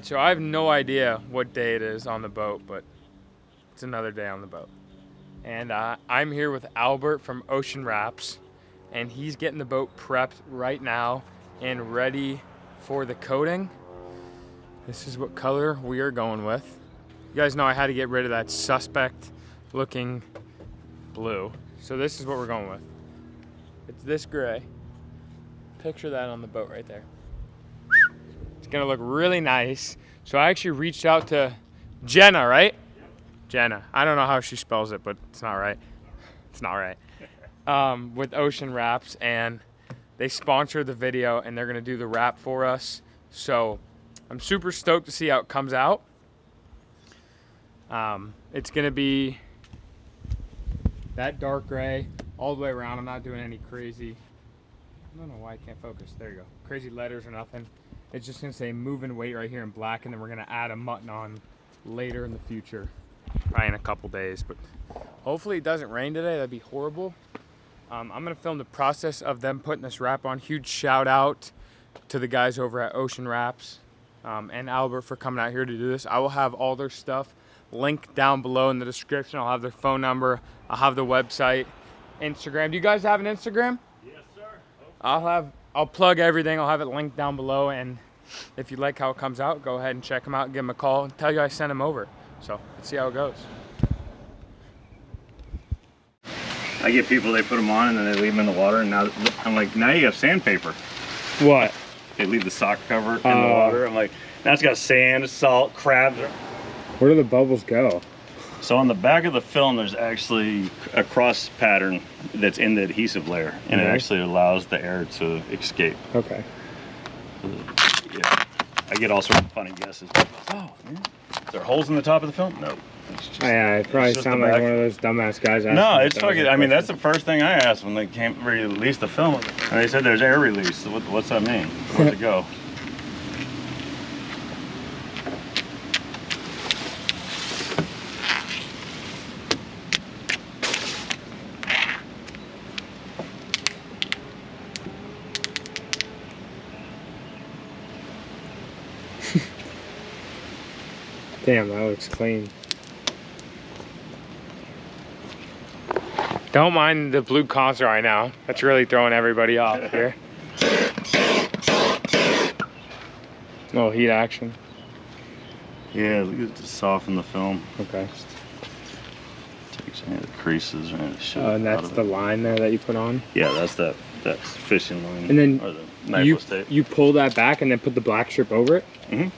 Alright, so I have no idea what day it is on the boat, but it's another day on the boat. And I'm here with Albert from OceanWraps, and he's getting the boat prepped right now and ready for the coating. This is what color we are going with. You guys know I had to get rid of that suspect looking blue. So this is what we're going with. It's this gray. Picture that on the boat right there. It's gonna look really nice. So I actually reached out to Jenna, right? Yep. Jenna. I don't know how she spells it, but it's not right. It's not right. With OceanWraps, and they sponsored the video, and they're gonna do the wrap for us. So I'm super stoked to see how it comes out. It's gonna be that dark gray all the way around. I'm not doing any crazy, I don't know why I can't focus. There you go. Crazy letters or nothing. It's just gonna say move and wait right here in black, and then we're gonna add a mutton on later in the future, probably in a couple days. But hopefully it doesn't rain today. That'd be horrible. I'm gonna film the process of them putting this wrap on. Huge shout out to the guys over at OceanWraps and Albert for coming out here to do this. I will have all their stuff linked down below in the description. I'll have their phone number. I'll have the website, Instagram. Do you guys have an Instagram? Yes, sir. I'll plug everything. I'll have it linked down below, and if you like how it comes out, go ahead and check them out, give them a call, and tell you I sent them over. So let's see how it goes. I get people, they put them on and then they leave them in the water, and now I'm like, now you have sandpaper. What? They leave the sock cover in the water. I'm like, now it's got sand, salt, crabs. Where do the bubbles go? So on the back of the film, there's actually a cross pattern that's in the adhesive layer, and it actually allows the air to escape. Okay. Yeah. I get all sorts of funny guesses. Oh, yeah. Is there holes in the top of the film? No. Yeah, I probably sound like one of those dumbass guys. No, it's fucking, I mean, that's the first thing I asked when they came release the film. And they said there's air release. So what's that mean? Where's it go? Damn, that looks clean. Don't mind the blue console right now. That's really throwing everybody off here. Little heat action. Yeah, look at to soften the film. Okay. Takes any of the creases or any of the shit. And that's the line there that you put on? Yeah, that's fishing line. And then or the knifeless tape. You pull that back and then put the black strip over it? Mm-hmm.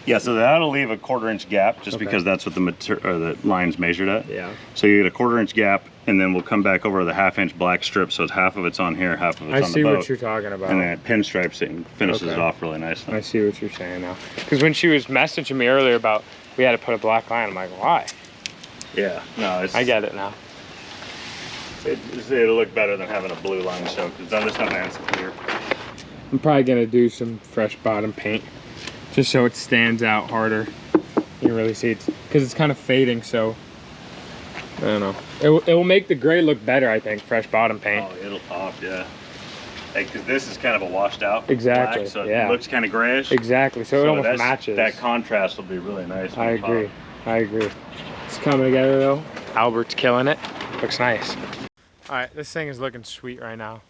Yeah, so that'll leave a 1/4 inch gap just because that's what the line's measured at. Yeah. So you get a 1/4 inch gap, and then we'll come back over the 1/2 inch black strip, so it's half of it's on here, half of it's on the boat. I see what you're talking about. And then it pinstripes it and finishes it off really nicely. I see what you're saying now. Because when she was messaging me earlier about we had to put a black line, I'm like, why? Yeah, no, it's... I get it now. It'll look better than having a blue line show, because then this doesn't answer clear. I'm probably going to do some fresh bottom paint, just so it stands out harder. You can really see it, because it's kind of fading, so I don't know. It will make the gray look better, I think, fresh bottom paint. Oh, it'll pop, yeah. Because this is kind of a washed out exactly black, so yeah. It looks kind of grayish. Exactly, so it almost matches. That contrast will be really nice. I agree. I agree. It's coming together though. Albert's killing it. Looks nice. All right, this thing is looking sweet right now.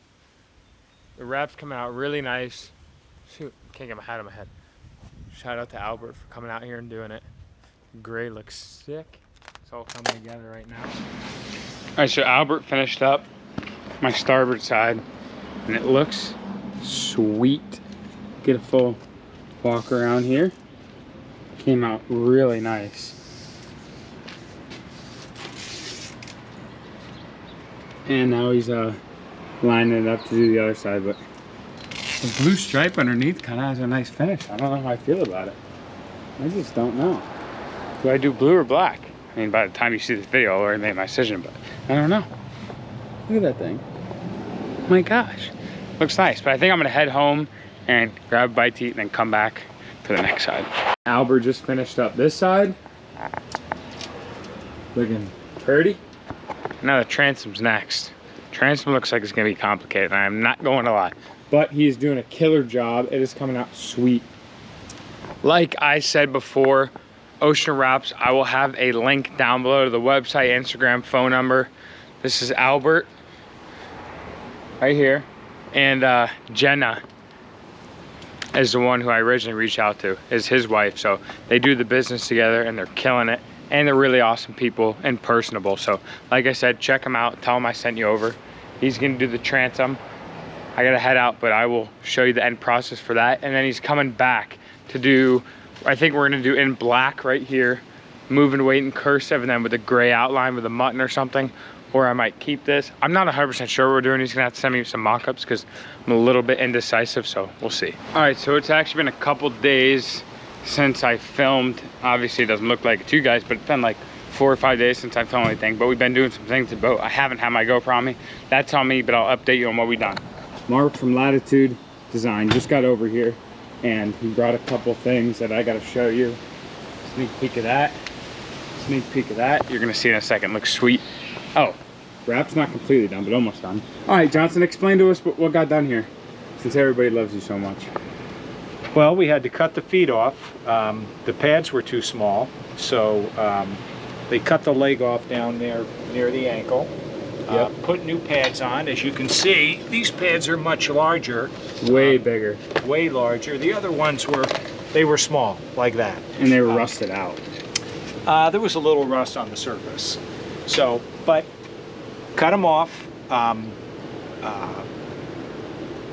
The wrap's coming out really nice. Shoot, can't get my hat on my head. Shout out to Albert for coming out here and doing it. Gray looks sick. It's all coming together right now. All right, so Albert finished up my starboard side, and it looks sweet. Get a full walk around here. Came out really nice. And now he's lining it up to do the other side, but the blue stripe underneath kind of has a nice finish. I don't know how I feel about it. I just don't know. Do I do blue or black? I mean, by the time you see this video, I already made my decision, but I don't know. Look at that thing. Oh my gosh. Looks nice, but I think I'm gonna head home and grab a bite to eat and then come back to the next side. Albert just finished up this side. Looking pretty. Now the transom's next. Transom looks like it's gonna be complicated, and I'm not going to lie. But he's doing a killer job. It is coming out sweet. like I said before, OceanWraps, I will have a link down below to the website, Instagram, phone number. This is Albert, right here. And Jenna is the one who I originally reached out to, is his wife. So they do the business together and they're killing it. And they're really awesome people and personable. So like I said, check them out, tell him I sent you over. He's gonna do the transom. I gotta head out, but I will show you the end process for that. And then he's coming back to do, I think we're gonna do in black right here, moving weight in cursive, and then with a gray outline with a mutton or something. Or I might keep this. I'm not 100% sure what we're doing. He's gonna have to send me some mock-ups because I'm a little bit indecisive, so we'll see. All right, so it's actually been a couple days since I filmed. Obviously it doesn't look like it to you guys, but it's been like 4 or 5 days since I filmed anything, but we've been doing some things to the boat. I haven't had my GoPro on me. That's on me, but I'll update you on what we've done. Mark from Latitude Design just got over here and he brought a couple things that I gotta show you. Sneak peek of that. Sneak peek of that. You're gonna see in a second. Looks sweet. Oh, wrap's not completely done, but almost done. All right, Johnson, explain to us what got done here, since everybody loves you so much. Well, we had to cut the feet off. The pads were too small, so they cut the leg off down there near the ankle. Put new pads on. As you can see, these pads are much larger. Way bigger. Way larger. The other ones they were small, like that. And they were rusted out. There was a little rust on the surface. So, but cut them off.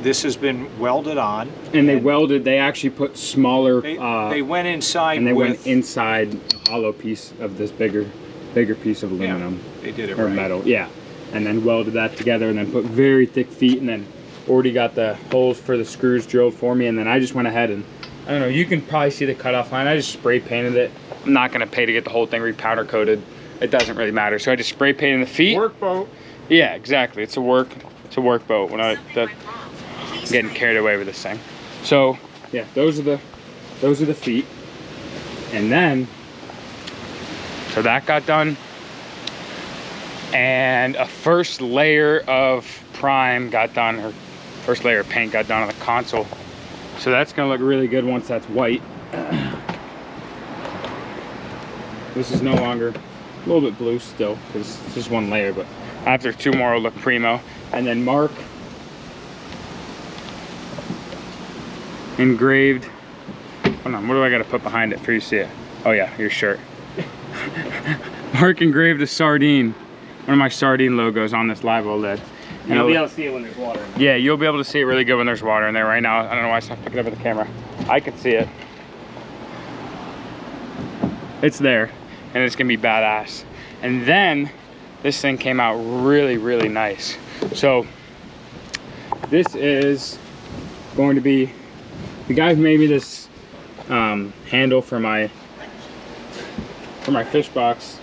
This has been welded on. And they actually put smaller... They went inside and they went inside a hollow piece of this bigger piece of aluminum. Yeah, they did it or right. metal, yeah. And then welded that together and then put very thick feet and then already got the holes for the screws drilled for me. And then I just went ahead and, I don't know, you can probably see the cutoff line. I just spray painted it. I'm not gonna pay to get the whole thing repowder coated. It doesn't really matter. So I just spray painted the feet. Work boat. Yeah, exactly. It's a work boat. When I'm getting carried away with this thing. So yeah, those are the feet. And then, so that got done. And a first layer of prime got done, or first layer of paint got done on the console. So that's gonna look really good once that's white. This is no longer a little bit blue still, because it's just one layer, but after 2 more will look primo. And then Mark engraved, hold on, what do I gotta put behind it for you to see it? Oh yeah, your shirt. Mark engraved a sardine, one of my sardine logos on this live lid. And you'll be able to see it when there's water in there. Yeah, you'll be able to see it really good when there's water in there right now. I don't know why it's not picking up with the camera. I can see it. It's there, and it's gonna be badass. And then, this thing came out really, really nice. So, this is going to be, the guy who made me this handle for my fish box,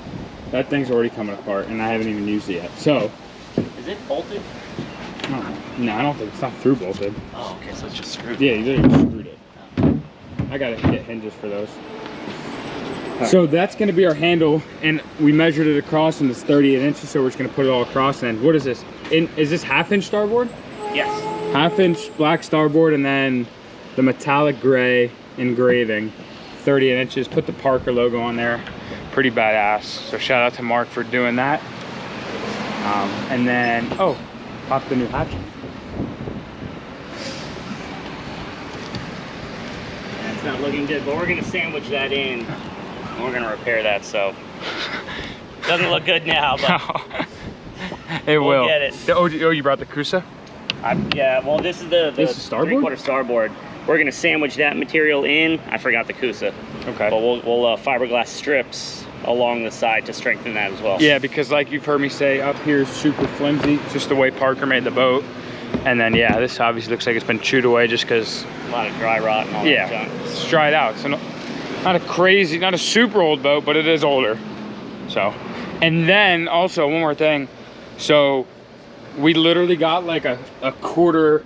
that thing's already coming apart and I haven't even used it yet. So, is it bolted? No, I don't think it's not through bolted. Oh, okay, so it's just screwed. Yeah, you literally screwed it. I gotta get hinges for those. So that's gonna be our handle, and we measured it across and it's 38 inches, so we're just gonna put it all across. And what is this? Is this 1/2 inch starboard? Yes. 1/2 inch black starboard, and then the metallic gray engraving, 38 inches. Put the Parker logo on there. Pretty badass. So shout out to Mark for doing that. And then, oh, pop the new hatch. That's not looking good, but we're gonna sandwich that in. And we're gonna repair that, so. Doesn't look good now, but. It we'll will. Get it. Oh, you brought the Kusa? Yeah, well, this is the this is starboard? 3/4 starboard. We're gonna sandwich that material in. I forgot the Kusa. Okay. But we'll fiberglass strips along the side to strengthen that as well. Yeah, because like you've heard me say, up here is super flimsy. It's just the way Parker made the boat. And then yeah, this obviously looks like it's been chewed away just because. A lot of dry rot and all that junk. Yeah, it's dried out. So not a super old boat, but it is older. So, and then also one more thing. So we literally got like a quarter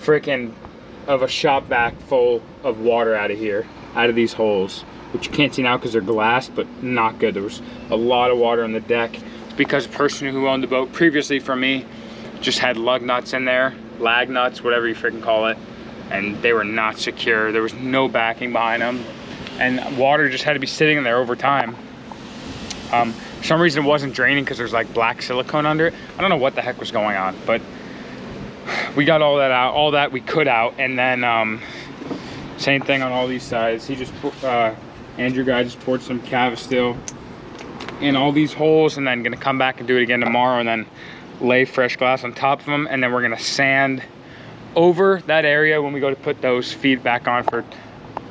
frickin' of a shop vac full of water out of here, out of these holes, which you can't see now because they're glass, but not good. There was a lot of water on the deck. It's because the person who owned the boat previously from me just had lug nuts in there, lag nuts, whatever you freaking call it. and they were not secure. There was no backing behind them, and water just had to be sitting in there over time. For some reason it wasn't draining because there's like black silicone under it. I don't know what the heck was going on, but we got all that out, all that we could out, and then same thing on all these sides. He just Andrew guy just poured some Cavastil in all these holes, and then gonna come back and do it again tomorrow, and then lay fresh glass on top of them, and then we're gonna sand over that area when we go to put those feet back on for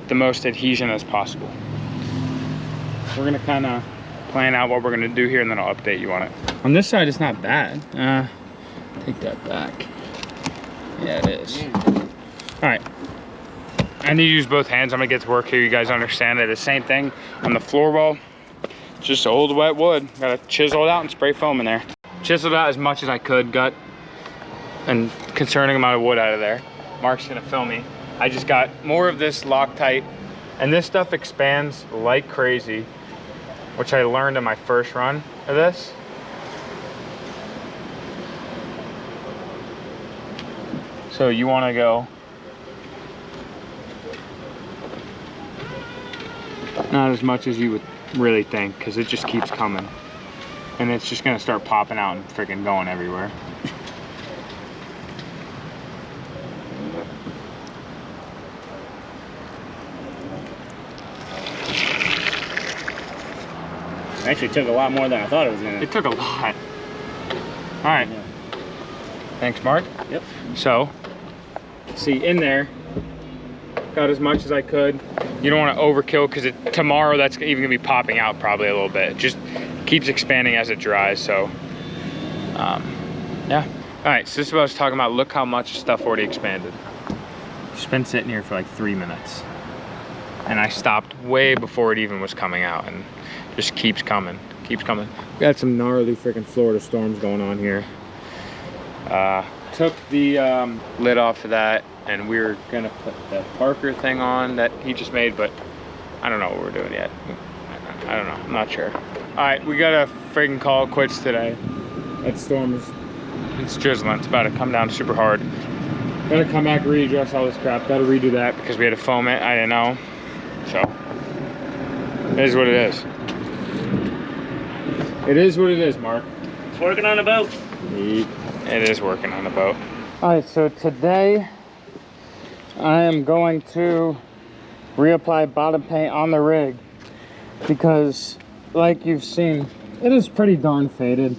the most adhesion as possible. We're gonna kind of plan out what we're gonna do here, and then I'll update you on it. On this side, it's not bad. Take that back. Yeah, it is. All right. I need to use both hands. I'm gonna get to work here. You guys understand it. The same thing on the floor wall. Just old wet wood. Gotta chisel it out and spray foam in there. Chiseled out as much as I could. Got a concerning amount of wood out of there. Mark's gonna film me. I just got more of this Loctite, and this stuff expands like crazy, which I learned in my first run of this. So you wanna go not as much as you would really think, because it just keeps coming. And it's just gonna start popping out and freaking going everywhere. Actually took a lot more than I thought it was gonna. It took a lot. All right. Yeah. Thanks, Mark. Yep. So, see, in there, got as much as I could. You don't want to overkill, because tomorrow that's even gonna be popping out probably a little bit. It just keeps expanding as it dries. So, yeah. All right. So this is what I was talking about. Look how much stuff already expanded. It's been sitting here for like 3 minutes, and I stopped way before it even was coming out, and just keeps coming, keeps coming. We got some gnarly freaking Florida storms going on here. Took the lid off of that, and we were gonna put the Parker thing on that he just made, but I don't know what we're doing yet. I don't know, I'm not sure. All right, we gotta freaking call it quits today. That storm is, it's drizzling. It's about to come down super hard. Gotta come back and readjust all this crap. Gotta redo that because we had to foam it. I didn't know. So, it is what it is. It is what it is, Mark. It's working on a boat. It is working on the boat. All right, so today I am going to reapply bottom paint on the rig because, like you've seen, it is pretty darn faded.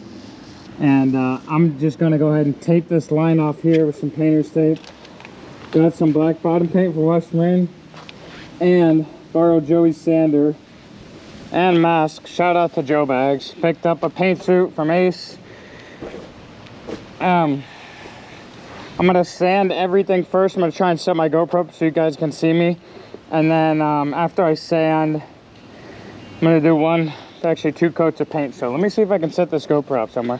And I'm just gonna go ahead and tape this line off here with some painter's tape. Got some black bottom paint for West Rain, and borrowed Joey's sander and mask. Shout out to Joe Bags. Picked up a paint suit from Ace. I'm gonna sand everything first. I'm gonna try and set my GoPro up so you guys can see me, and then after I sand, I'm gonna do actually 2 coats of paint. So let me see if I can set this GoPro up somewhere.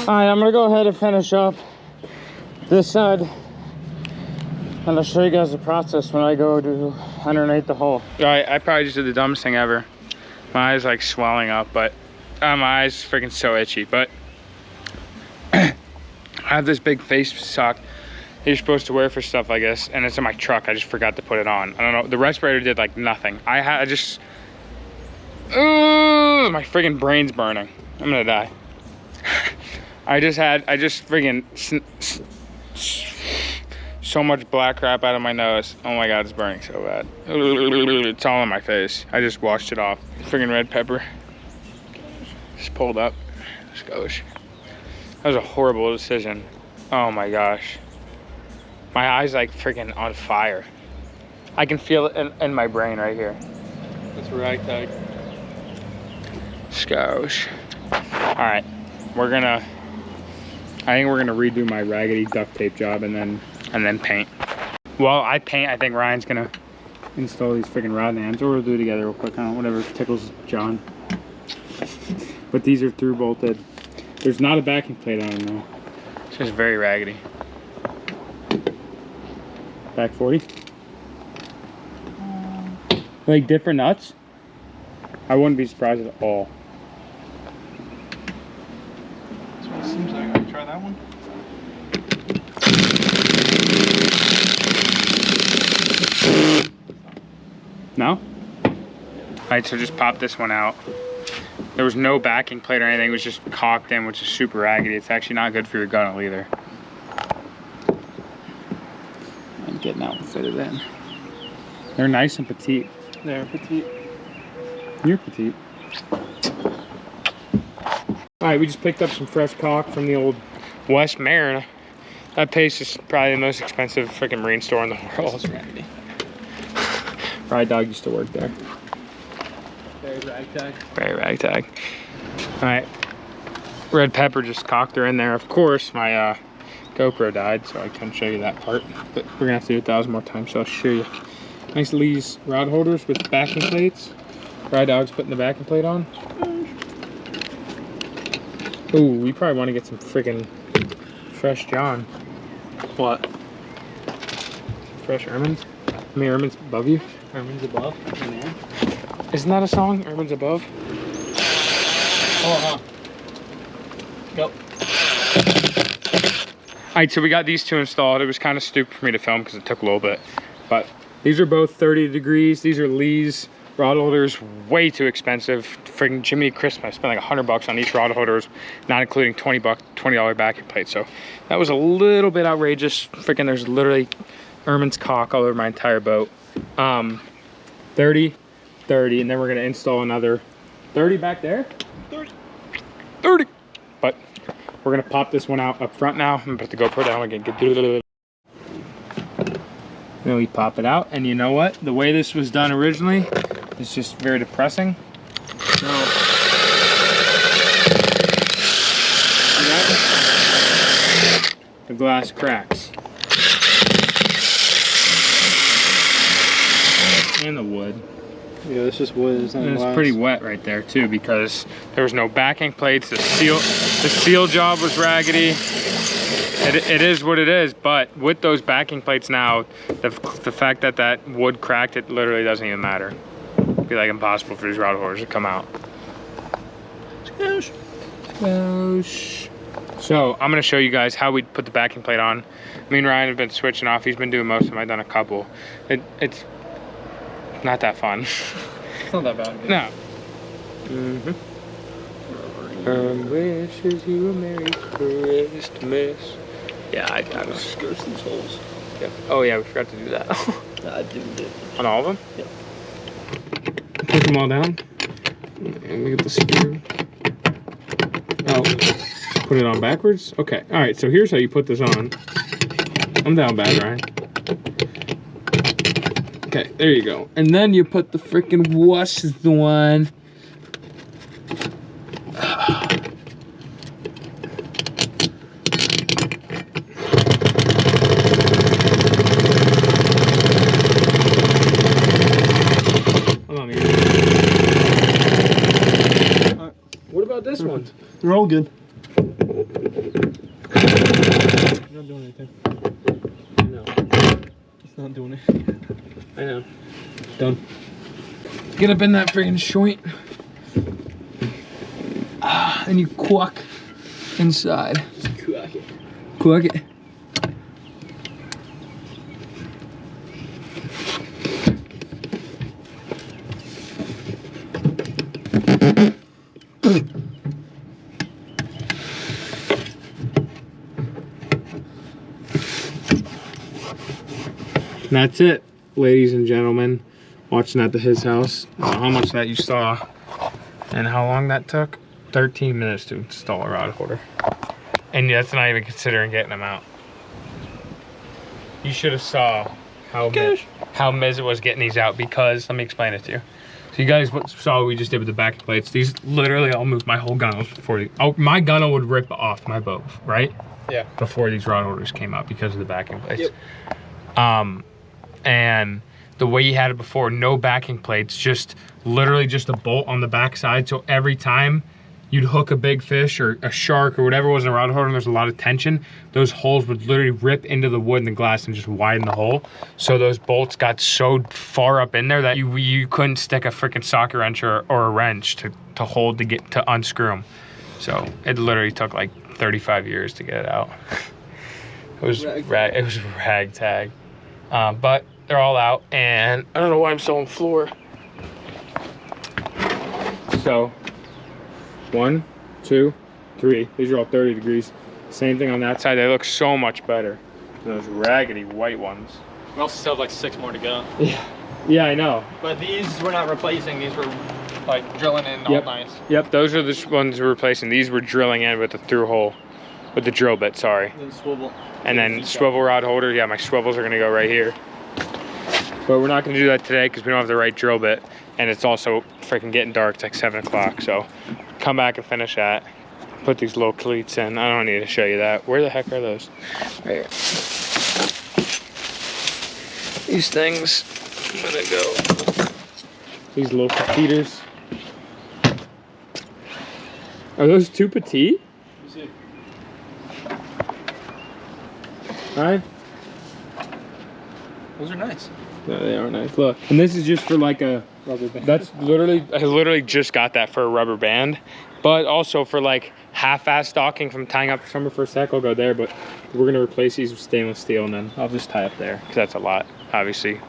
Alright, I'm gonna go ahead and finish up this side, and I'll show you guys the process when I go to underneath the hole. Alright, I probably just did the dumbest thing ever. My eyes like swelling up, but my eyes freaking so itchy. But I have this big face sock that you're supposed to wear for stuff like this, and it's in my truck. I just forgot to put it on. I don't know, the respirator did like nothing. I just my freaking brain's burning. I'm gonna die. I just freaking so much black crap out of my nose. Oh my god, it's burning so bad. It's all on my face. I just washed it off. Freaking red pepper. Just pulled up. Just goes. That was a horrible decision. Oh my gosh. My eyes like freaking on fire. I can feel it in my brain right here. That's ragtag. Scoush. Alright. I think we're gonna redo my raggedy duct tape job and then paint. While I paint, I think Ryan's gonna install these freaking rod ends, or we'll do it together real quick, whatever tickles John. But these are through bolted. There's not a backing plate on them though. It's just very raggedy. Back 40. Like different nuts? I wouldn't be surprised at all. That's what it seems like. I'll try that one. No? Alright, so just pop this one out. There was no backing plate or anything, it was just cocked in, which is super raggedy. It's actually not good for your gunnel either. I'm getting that one fitted in. They're nice and petite. They're petite. You're petite. Alright, we just picked up some fresh caulk from the old West Marin. That place is probably the most expensive freaking marine store in the world. It's raggedy. Ride Dog used to work there. Very ragtag. Very ragtag. Alright. Red Pepper just cocked her in there. Of course, my GoPro died, so I couldn't show you that part. But we're gonna have to do it 1,000 more times, so I'll show you. Nice Lee's rod holders with backing plates. Ride Dog's putting the backing plate on. Ooh, we probably want to get some freaking fresh John. What? Fresh Ermines? I mean, Ermines above you? Herman's above. Hey, man. Isn't that a song? Ermines above? Oh, huh. Go. Alright, so we got these two installed. It was kind of stupid for me to film because it took a little bit. But these are both 30 degrees. These are Lee's rod holders, way too expensive. Freaking Jiminy Christmas. I spent like $100 on each rod holders, not including $20 backing plate. So that was a little bit outrageous. Freaking there's literally Ermine's caulk all over my entire boat. 30, 30, and then we're gonna install another 30 back there. 30. But we're gonna pop this one out up front now. I'm gonna put the GoPro down again. Then we pop it out, and you know what? The way this was done originally is just very depressing. So, the glass cracks. And the wood. Yeah, this is wood. And it's pretty wet right there too because there was no backing plates. The seal job was raggedy. It is what it is, but with those backing plates now, the fact that that wood cracked, it literally doesn't even matter. It'd be like impossible for these rod holders to come out. So I'm gonna show you guys how we put the backing plate on. Me and Ryan have been switching off. He's been doing most of them. I've done a couple. It's not that fun. It's not that bad. No. Wishes you a Merry Christmas. Yeah, I was Skirts these holes. Yep. Oh yeah, we forgot to do that. I didn't do it. On all of them? Yep. Put them all down. And we get the screw. Oh, put it on backwards? Okay, alright, so here's how you put this on. I'm down bad, Ryan. Okay, there you go. And then you put the freaking wash one. What about this one? They're all good. You're not doing anything. I know. It's not doing it. I know. Done. Get up in that freaking joint. And you quack inside. Quack it. Quack it. And that's it, ladies and gentlemen, watching at his house. I don't know how much that you saw and how long that took. 13 minutes to install a rod holder. And that's not even considering getting them out. You should have saw how Miz it was getting these out because, let me explain it to you. So you guys saw what we just did with the backing plates. These literally all moved my whole gunnel before my gunnel would rip off my boat, right? Yeah. Before these rod holders came out because of the backing plates. Yep. And the way you had it before, no backing plates, just literally just a bolt on the back side. So every time you'd hook a big fish or a shark or whatever was in a rod holder and there's a lot of tension, those holes would literally rip into the wood and the glass and just widen the hole. So those bolts got so far up in there that you couldn't stick a freaking socket wrench or a wrench to hold to unscrew them. So it literally took like 35 years to get it out. It was ragtag. But they're all out, and I don't know why I'm still on the floor. So 1, 2, 3. These are all 30 degrees. Same thing on that side. They look so much better than those raggedy white ones. We also still have like 6 more to go. Yeah, I know. But these we're not replacing. These were like drilling in all nice. Yep, those are the ones we're replacing. These were drilling in with the through hole, with the drill bit, sorry. And then swivel. And then swivel rod holder. Yeah, my swivels are gonna go right here. But we're not gonna do that today because we don't have the right drill bit. And it's also freaking getting dark, it's like 7 o'clock. So come back and finish that. Put these little cleats in. I don't need to show you that. Where the heck are those? Right here. These things, I'm gonna go. These little petiters. Are those 2 petite? Alright. Those are nice. Yeah, they are nice. Look, and this is just for like a rubber band. That's literally, I literally just got that for a rubber band, but also for like half-ass stocking from tying up summer for a sec. I'll go there, but we're gonna replace these with stainless steel, and then I'll just tie up there because that's a lot, obviously,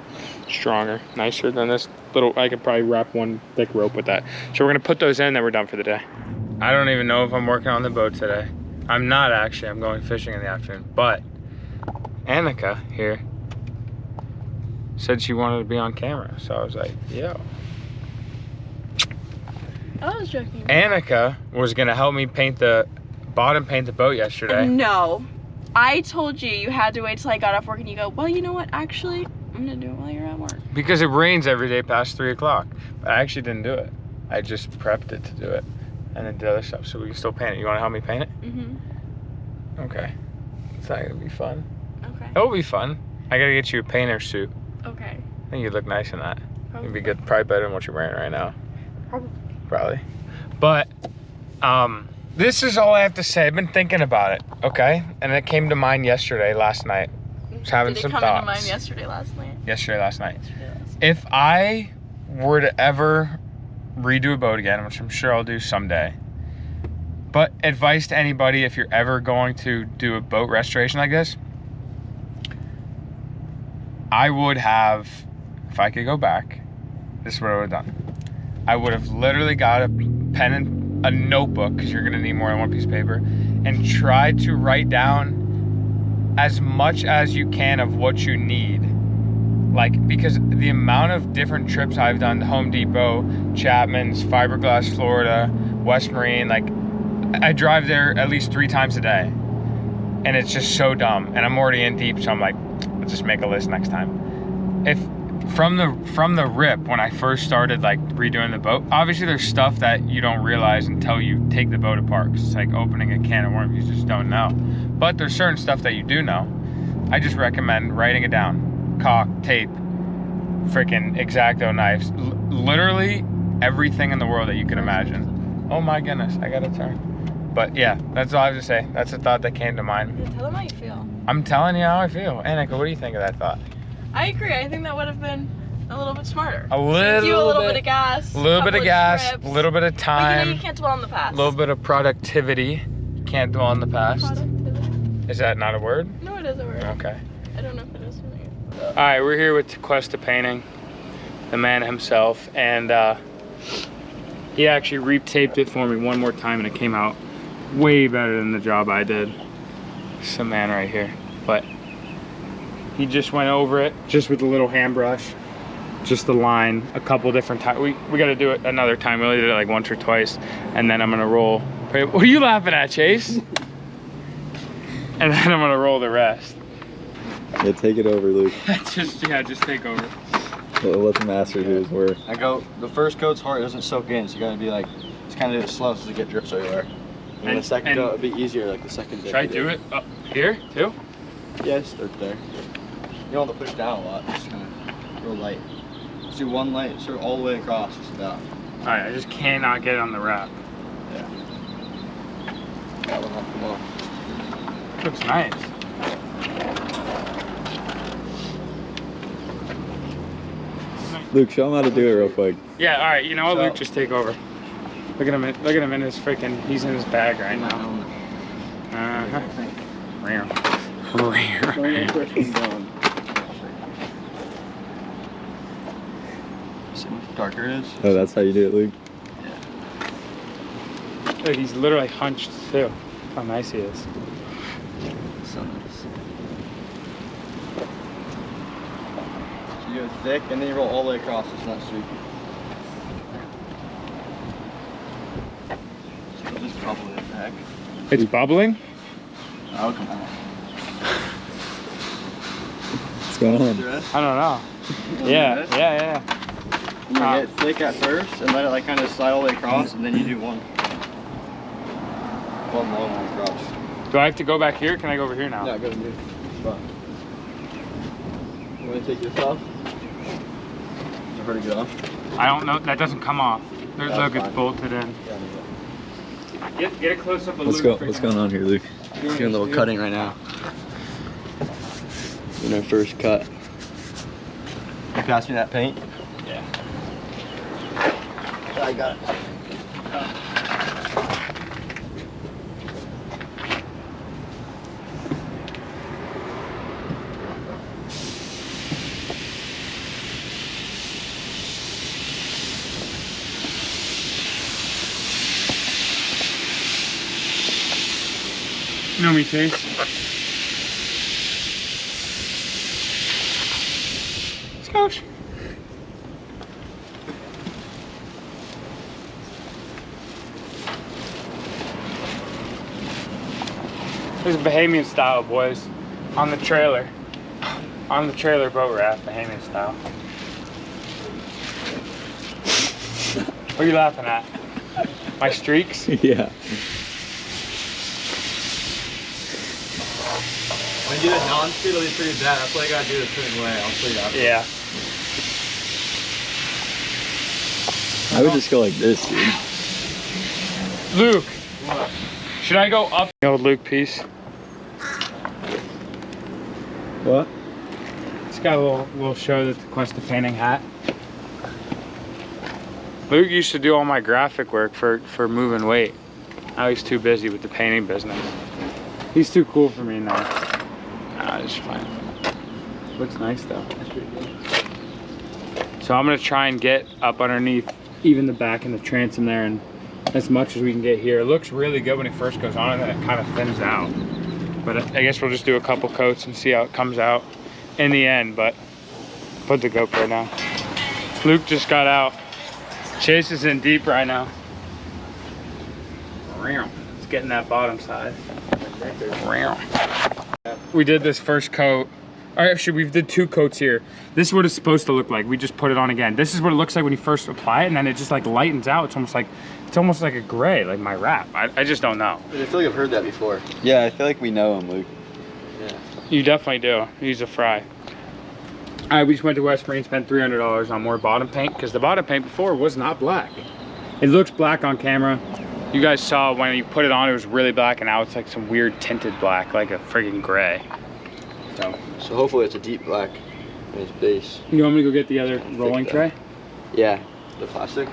stronger, nicer than this little. I could probably wrap one thick rope with that. So we're gonna put those in, then we're done for the day. I don't even know if I'm working on the boat today. I'm not actually. I'm going fishing in the afternoon, but Annika here said she wanted to be on camera, so I was like, yo. I was joking. Annika was gonna help me paint the boat yesterday. No. I told you you had to wait till I got off work, and you go, well, you know what, actually, I'm gonna do it while you're at work. Because it rains every day past 3 o'clock. But I actually didn't do it. I just prepped it to do it. And then did other stuff, so we can still paint it. You wanna help me paint it? Mm-hmm. Okay. It's not gonna be fun. Okay. It'll be fun. I gotta get you a painter suit. Okay. I think you'd look nice in that. Probably. It'd be good, probably better than what you're wearing right now. Probably. But this is all I have to say. I've been thinking about it, okay? And it came to mind last night. I was having some Did it come thoughts. into mind yesterday, last night? Yesterday, last night. If I were to ever redo a boat again, which I'm sure I'll do someday, but advice to anybody if you're ever going to do a boat restoration like this, I would have, if I could go back, this is what I would have done. I would have literally got a pen and a notebook, because you're gonna need more than one piece of paper, and tried to write down as much as you can of what you need. Like, because the amount of different trips I've done to Home Depot, Chapman's, Fiberglass Florida, West Marine, like, I drive there at least 3 times a day. And it's just so dumb. And I'm already in deep, so I'm like, let's just make a list next time. If from the rip, when I first started like redoing the boat, obviously there's stuff that you don't realize until you take the boat apart, 'cause it's like opening a can of worms, you just don't know. But there's certain stuff that you do know. I just recommend writing it down. Caulk, tape, freaking X-Acto knives, literally everything in the world that you can imagine. Oh my goodness, I gotta turn. But yeah, that's all I have to say. That's a thought that came to mind. Yeah, tell them how you feel. I'm telling you how I feel. Annika, what do you think of that thought? I agree. I think that would have been a little bit smarter. A little, you a little bit of gas. A little bit of gas, trips. a little bit of But time. you know, you can't dwell on the past. A little bit of productivity. Can't dwell on the past. Productivity. Is that not a word? No, it is a word. Okay. I don't know if it is for me. All right, we're here with Tequesta Painting, the man himself, and he actually re-taped it for me one more time, and it came out way better than the job I did. Some man right here, but he just went over it just with a little hand brush, just the line, a couple different times. We got to do it another time. We only did it like once or twice, and then I'm gonna roll. What are you laughing at, Chase? And then I'm gonna roll the rest. Yeah, take it over, Luke. just take over. Let the master do his work. I go, the first coat's hard, it doesn't soak in, so you gotta be like, just kind of do it slow so you get drips everywhere. And the second coat, it'll be easier, like the second dip. Should I do it up here too? Yeah, just start there. You don't have to push down a lot, just kind of real light. Just do one light, sort of all the way across, just about. All right, I just cannot get it on the wrap. Yeah. That one will come off. Looks nice. Luke, show him how to do it real quick. Yeah, all right. You know what, So- Luke? Just take over. Look at him. Look at him in his freaking. He's in his bag right now. Uh-huh. Rare. See how much darker it is? Oh, that's how you do it, Luke. Look, he's literally hunched too. How nice he is. So nice. So you go thick and then you roll all the way across. It's not streaky. So it'll just bubble it back. It's bubbling. Oh, come on. What's going on? The rest? I don't know. Wanna do Yeah, this? yeah. You get thick at first and let it like kind of slide all the way across and then you do one long one across. Do I have to go back here? Can I go over here now? Yeah, go to new spot. You want to take this off? Is it hard to get off? I don't know. That doesn't come off. There's That's look, it's fine. bolted in. Yeah, Get a close up of What's Luke. what's going on here, Luke? We're doing a little cutting right now. In our first cut. You pass me that paint? Yeah. I got it. You know me, Chase. Scotch. This is Bahamian style, boys. On the trailer. On the trailer boat raft, Bahamian style. What are you laughing at? My streaks? Yeah. When you do it non-speed, it'll be pretty bad. That's why you gotta do it a certain way. I'll show you that. Yeah. I would just go like this, dude. Luke, What? should I go up the old Luke piece? What? It's got a little show that the Quest of Painting hat. Luke used to do all my graphic work for moving weight. Now he's too busy with the painting business. He's too cool for me now. Nah, it's fine. Looks nice though. So I'm gonna try and get up underneath even the back and the transom there, and as much as we can get here. It looks really good when it first goes on, and then it kind of thins out. But I guess we'll just do a couple coats and see how it comes out in the end. But put the GoPro down. Luke just got out. Chase is in deep right now. It's getting that bottom side. We did this first coat. Actually, we did 2 coats here. This is what it's supposed to look like. We just put it on again. This is what it looks like when you first apply it, and then it just like lightens out. It's almost like a gray, like my wrap. I just don't know. I feel like I've heard that before. Yeah, I feel like we know him, Luke. Yeah. You definitely do. He's a fry. All right, we just went to West Marine, spent $300 on more bottom paint, because the bottom paint before was not black. It looks black on camera. You guys saw when you put it on, it was really black, and now it's like some weird tinted black, like a friggin' gray. So hopefully it's a deep black in its base. You want me to go get the other rolling though. tray? Yeah. The plastic.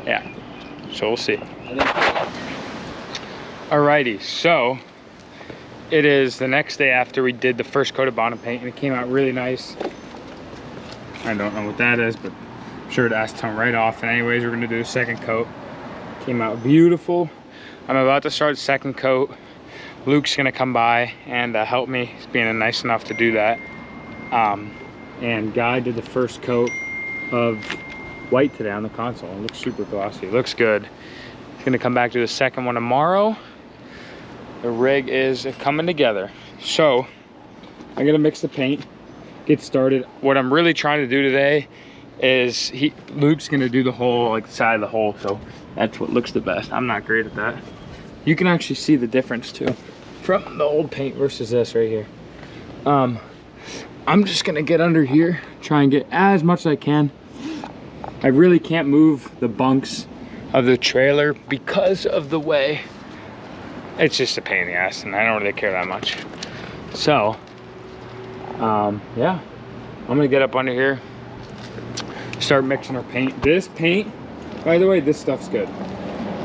Yeah. So we'll see. Alrighty, so it is the next day after we did the first coat of bottom paint, and it came out really nice. I don't know what that is, but I'm sure it acetone right off. And anyways, we're gonna do the second coat. Came out beautiful. I'm about to start the second coat. Luke's gonna come by and help me. He's being nice enough to do that. And Guy did the first coat of white today on the console. It looks super glossy. It looks good. He's gonna come back to the second one tomorrow. The rig is coming together. So I'm gonna mix the paint, get started. What I'm really trying to do today is Luke's gonna do the whole, like the side of the hole. So that's what looks the best. I'm not great at that. You can actually see the difference too from the old paint versus this right here. I'm just gonna get under here, try and get as much as I can. I really can't move the bunks of the trailer because of the way it's just a pain in the ass, and I don't really care that much. So, yeah, I'm gonna get up under here, start mixing our paint. This paint, by the way, this stuff's good.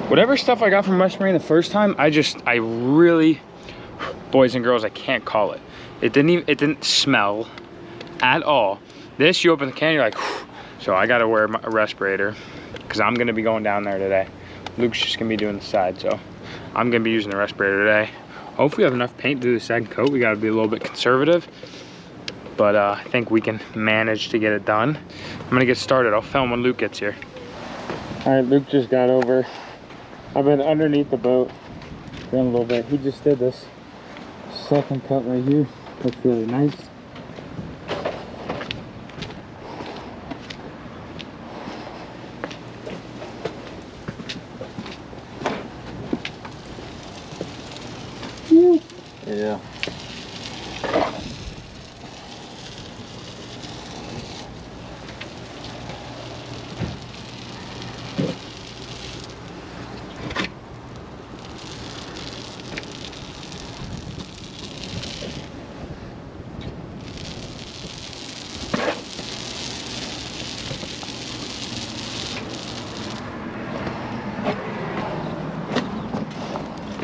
Whatever stuff I got from West Marine the first time, I really, boys and girls, I can't call it. It didn't smell at all. This, you open the can, you're like, whew. So I gotta wear a respirator because I'm gonna be going down there today. Luke's just gonna be doing the side, so I'm gonna be using the respirator today. Hopefully we have enough paint to do the second coat. We gotta be a little bit conservative, but I think we can manage to get it done. I'm gonna get started. I'll film when Luke gets here. All right, Luke just got over. I've been underneath the boat doing a little bit. He just did this second coat right here. Looks really nice. Yeah.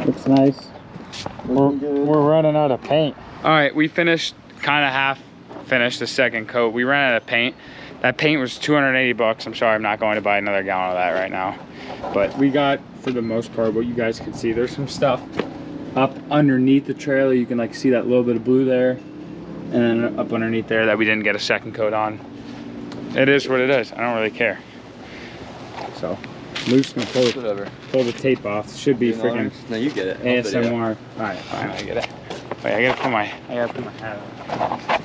Looks nice. We're running out of paint. All right, we finished, kind of half finished the second coat. We ran out of paint. That paint was 280 bucks. I'm sorry, I'm not going to buy another gallon of that right now. But we got, for the most part, what you guys can see, there's some stuff up underneath the trailer. You can like see that little bit of blue there. And then up underneath there that we didn't get a second coat on. It is what it is. I don't really care. So, Luke's gonna pull the tape off. Should be freaking. No, you get it. ASMR. All right, fine, I get it. Wait, I gotta put my hat on.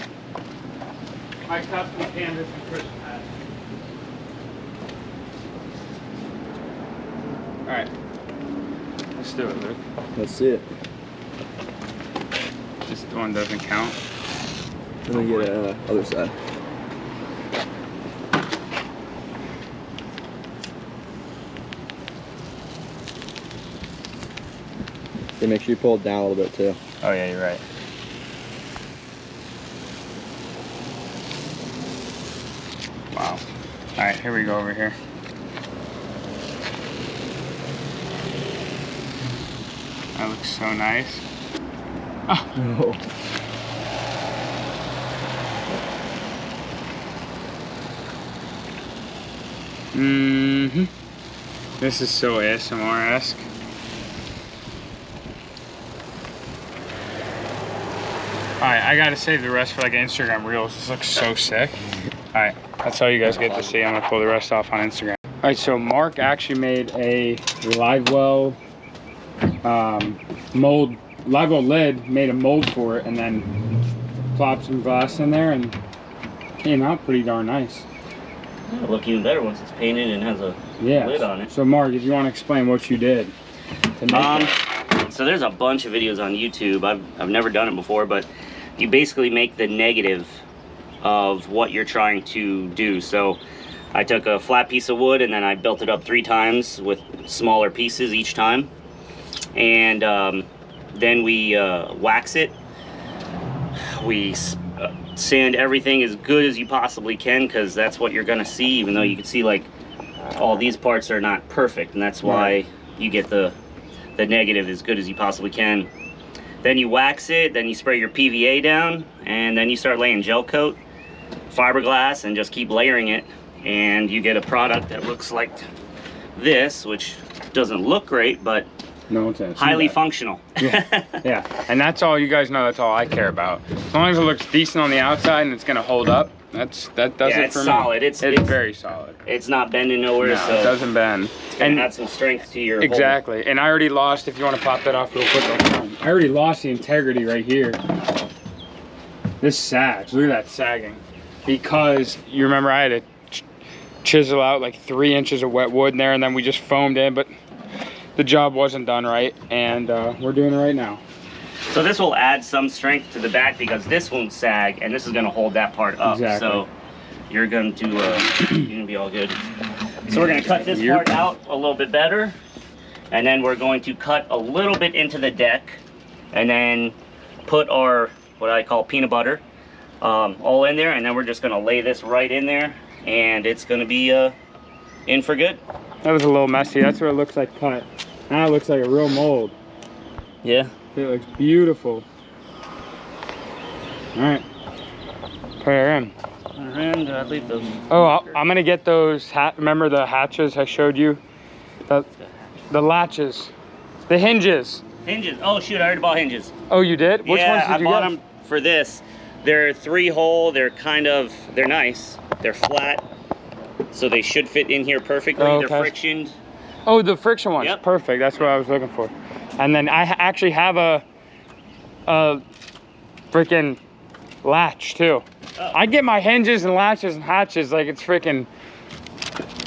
My custom canvas and Christian hat. All right, let's do it, Luke. Let's see it. This one doesn't count. Let me get other side. Okay, make sure you pull it down a little bit too. Oh yeah, you're right. Wow. All right, here we go over here. That looks so nice. Oh. Mm-hmm. This is so ASMR-esque. Alright, I gotta save the rest for like Instagram Reels. This looks so sick. Alright, that's all you guys get to see. I'm gonna pull the rest off on Instagram. Alright, so Mark actually made a Livewell mold, Livewell lid, made a mold for it, and then plopped some glass in there and came out pretty darn nice. It'll look even better once it's painted and has a lid on it. So Mark, if you want to explain what you did to make it. So there's a bunch of videos on YouTube. I've never done it before, but you basically make the negative of what you're trying to do. So I took a flat piece of wood and then I built it up 3 times with smaller pieces each time. And then we wax it. We sand everything as good as you possibly can, because that's what you're gonna see, even though you can see like all these parts are not perfect, and that's why you get the negative as good as you possibly can. Then you wax it, then you spray your PVA down, and then you start laying gel coat, fiberglass, and just keep layering it, and you get a product that looks like this, which doesn't look great, but no, it's highly functional. Yeah, yeah, and that's all you guys know. That's all I care about. As long as it looks decent on the outside and it's gonna hold up, that does it for me. It's solid. It's very solid. It's not bending nowhere, No, so it doesn't bend. It's gonna add some strength to your exactly. And I already lost. If you want to pop that off real quick, I already lost the integrity right here. This sags. Look at that sagging. Because you remember I had to chisel out like 3 inches of wet wood in there, and then we just foamed in, but the job wasn't done right, and we're doing it right now. So this will add some strength to the back because this won't sag, and this is going to hold that part up. Exactly. So you're going to be all good. So we're going to cut this part out a little bit better, And then we're going to cut a little bit into the deck and then put our, what I call peanut butter, all in there. And then we're just gonna lay this right in there and it's gonna be in for good. That was a little messy. That's what it looks like cut. Now it looks like a real mold. Yeah. It looks beautiful. All right, put her in. And I leave those. Oh, I'm gonna get those remember the hatches I showed you? The latches, the hinges. Hinges. Oh shoot, I already bought hinges. Oh, you did? Which yeah, ones did you I bought get? them for this. They're 3-hole. They're they're nice. They're flat, so they should fit in here perfectly. Oh, okay. They're frictioned. Oh, the friction ones. Yep. Perfect. That's what I was looking for. And then I actually have a freaking latch too. Oh. I get my hinges and latches and hatches like it's freaking.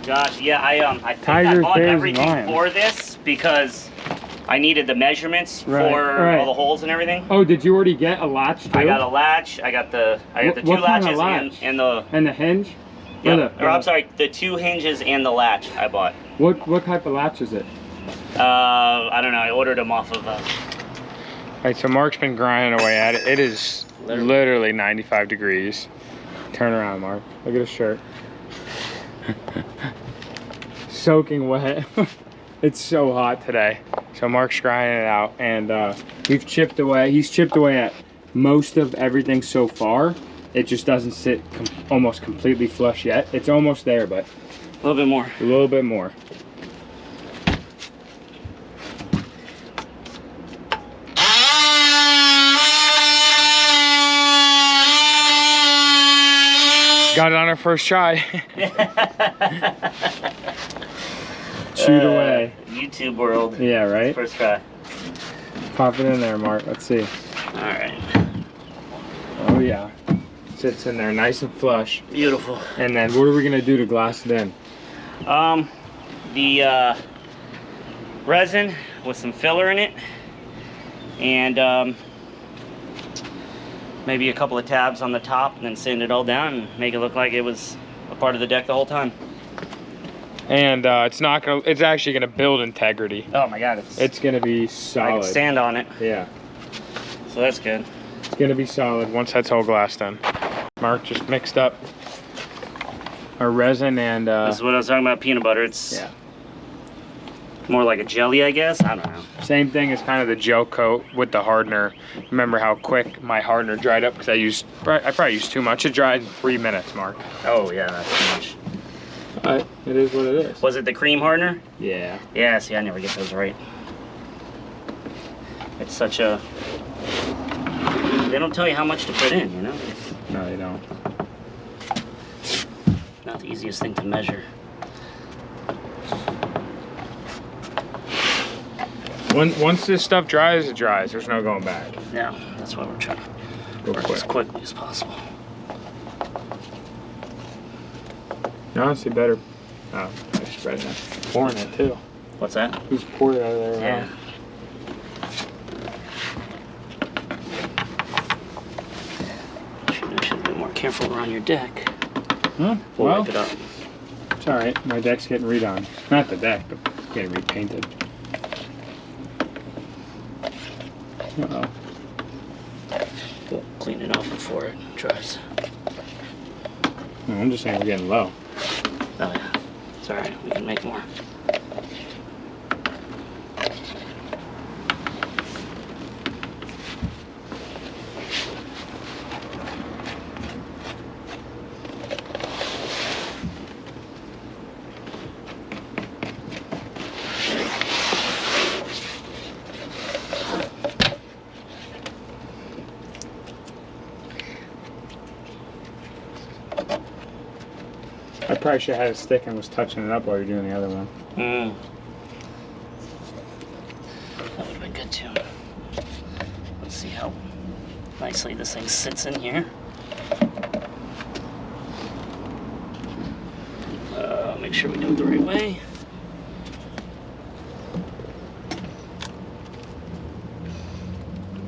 Gosh, yeah, I think Tigers, I bought bears, and everything lions. for this because I needed the measurements Right, for right. all the holes and everything. Oh, did you already get a latch too? I got a latch. I got the two What kind of latches latch? and the And the hinge? yeah. Or I'm sorry, the 2 hinges and the latch I bought. What type of latch is it? I don't know. I ordered them off of. Right, so Mark's been grinding away at it. It is literally 95 degrees. Turn around, Mark. Look at his shirt. Soaking wet. It's so hot today. So Mark's grinding it out, and we've chipped away. He's chipped away at most of everything so far. It just doesn't sit almost completely flush yet. It's almost there, but A little bit more. a little bit more. Got it on our first try. Chewed away. YouTube world. Yeah, right? First try. Pop it in there, Mark. Let's see. All right. Oh, yeah. Sits in there nice and flush. Beautiful. And then what are we going to do to glass it in? The resin with some filler in it, and maybe a couple of tabs on the top, and then sand it all down and make it look like it was a part of the deck the whole time. And it's not gonna. It's actually gonna build integrity. Oh my God! It's gonna be I solid. can stand on it, Yeah, so that's good. it's gonna be solid once that's all glassed in. Mark just mixed up our resin and. This is what I was talking about. Peanut butter. It's Yeah. more like a jelly, I guess. I don't know. Same thing as kind of the gel coat with the hardener. Remember how quick my hardener dried up because I probably used too much. It dried in 3 minutes, Mark. Oh yeah, that's too much. It is what it is. Was it the cream hardener? Yeah. Yeah. See, I never get those right. It's such a. They don't tell you how much to put in, you know. No, you don't. Not the easiest thing to measure. Once this stuff dries, it dries. There's no going back. No, that's why we're trying to Go work quick. as quickly as possible. Honestly, better. Oh, I spread that. Pouring it too. What's that? Who's poured it out of there? Yeah. Should have been more careful around your deck. Huh? We'll Well, wipe it up. it's all right. My deck's getting redone. Not the deck, but getting repainted. Uh-oh. We'll clean it off before it dries. No, I'm just saying we're getting low. Oh yeah, it's all right. We can make more. I probably should have had a stick and was touching it up while you're doing the other one. That would have been good too. Let's see how nicely this thing sits in here. Make sure we do it the right way.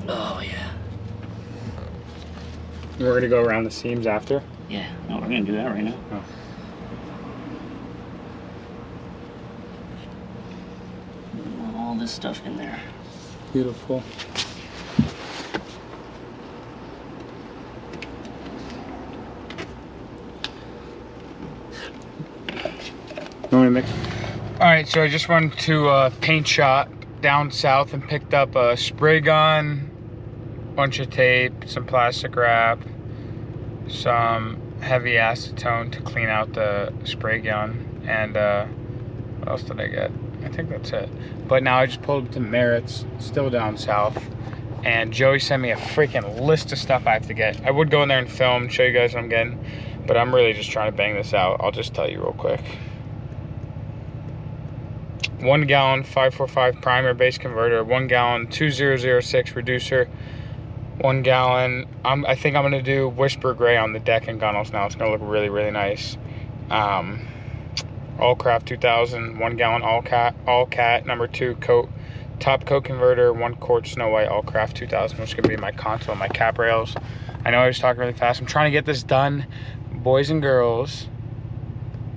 Oh yeah. We're gonna go around the seams after. Yeah, no, we're gonna do that right now. Oh. this stuff in there. Beautiful. You want to mix? All right, so I just went to a paint shop down south and picked up a spray gun, bunch of tape, some plastic wrap, some heavy acetone to clean out the spray gun, and what else did I get? I think that's it. But now I just pulled up to Merritt's, still down south, and Joey sent me a freaking list of stuff I have to get. I would go in there and film, show you guys what I'm getting, but I'm really just trying to bang this out. I'll just tell you real quick. 1 gallon 545 primer base converter, 1 gallon 2006 reducer, 1 gallon. I think I'm gonna do whisper gray on the deck and gunnels now. It's gonna look really, really nice. All Craft 2000, 1 gallon all cat number 2 coat, top coat converter, 1 quart Snow White all Craft 2000, which is gonna be my console, my cap rails. I know I was talking really fast. I'm trying to get this done, boys and girls.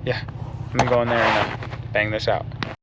Yeah, I'm gonna go in there and bang this out.